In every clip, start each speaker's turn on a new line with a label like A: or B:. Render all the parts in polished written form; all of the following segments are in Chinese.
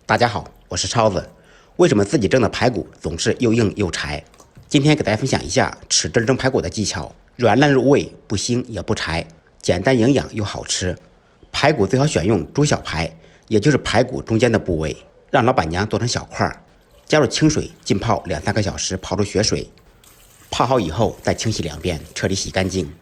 A: 大家好，我是超子。为什么自己蒸的排骨总是又硬又柴？今天给大家分享一下齿汁蒸排骨的技巧，软烂入味，不腥也不柴，简单营养又好吃。排骨最好选用猪小排，也就是排骨中间的部位，让老板娘剁成小块，加入清水浸泡2-3个小时，泡出血水。泡好以后再清洗2遍，彻底洗干净。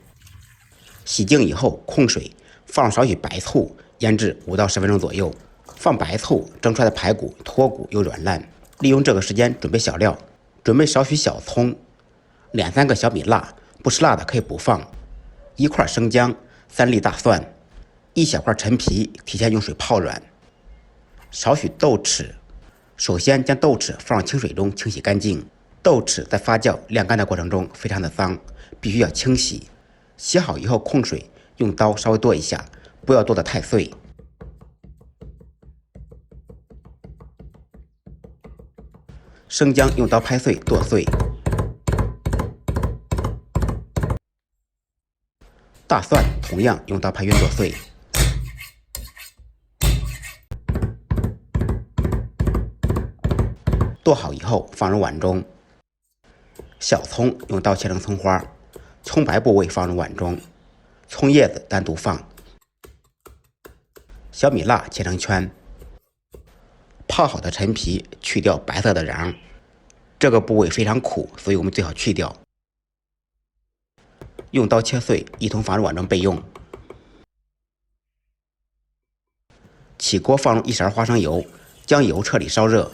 A: 洗净以后控水，放少许白醋，腌制5到10分钟左右。放白醋，蒸出来的排骨脱骨又软烂。利用这个时间准备小料，准备少许小葱，2-3个小米辣，不吃辣的可以不放，1块生姜，3粒大蒜，1小块陈皮，提前用水泡软，少许豆豉。首先将豆豉放入清水中清洗干净，豆豉在发酵晾干的过程中非常的脏，必须要清洗。洗好以后控水，用刀稍微剁一下，不要剁得太碎。生姜用刀拍碎剁碎，大蒜同样用刀拍匀剁碎。剁好以后放入碗中，小葱用刀切成葱花，葱白部位放入碗中，葱叶子单独放，小米辣切成圈。泡好的陈皮去掉白色的瓤，这个部位非常苦，所以我们最好去掉。用刀切碎，一同放入碗中备用。起锅放入1勺花生油，将油彻底烧热。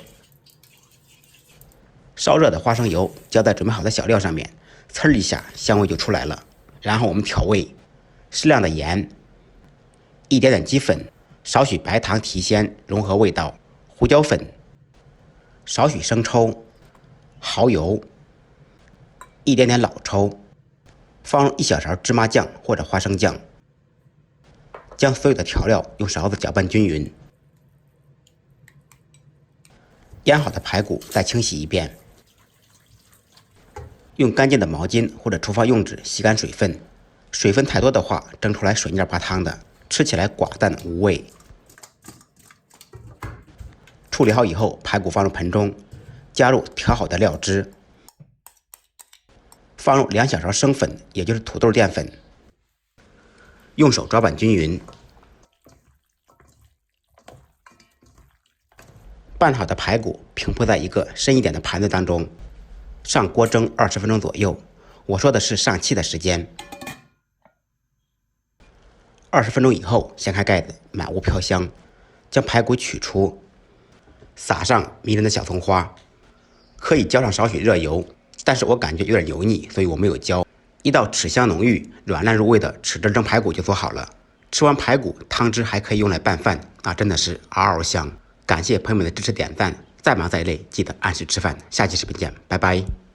A: 烧热的花生油浇在准备好的小料上面，呲一下香味就出来了。然后我们调味，适量的盐，一点点鸡粉，少许白糖提鲜融合味道，胡椒粉，少许生抽，蚝油，一点点老抽，放入1小勺芝麻酱或者花生酱，将所有的调料用勺子搅拌均匀。腌好的排骨再清洗一遍，用干净的毛巾或者厨房用纸吸干水分，水分太多的话蒸出来水泥巴汤的，吃起来寡淡无味。处理好以后，排骨放入盆中，加入调好的料汁，放入2小勺生粉，也就是土豆淀粉，用手抓拌均匀。拌好的排骨平铺在一个深一点的盘子当中，上锅蒸20分钟左右。我说的是上气的时间。20分钟以后，掀开盖子，满屋飘香。将排骨取出，撒上迷人的小葱花，可以浇上少许热油，但是我感觉有点油腻，所以我没有浇。一道齿香浓郁、软烂入味的齿汁蒸排骨就做好了。吃完排骨，汤汁还可以用来拌饭，那真的是嗷嗷香。感谢朋友们的支持点赞，再忙再累，记得按时吃饭。下期视频见，拜拜。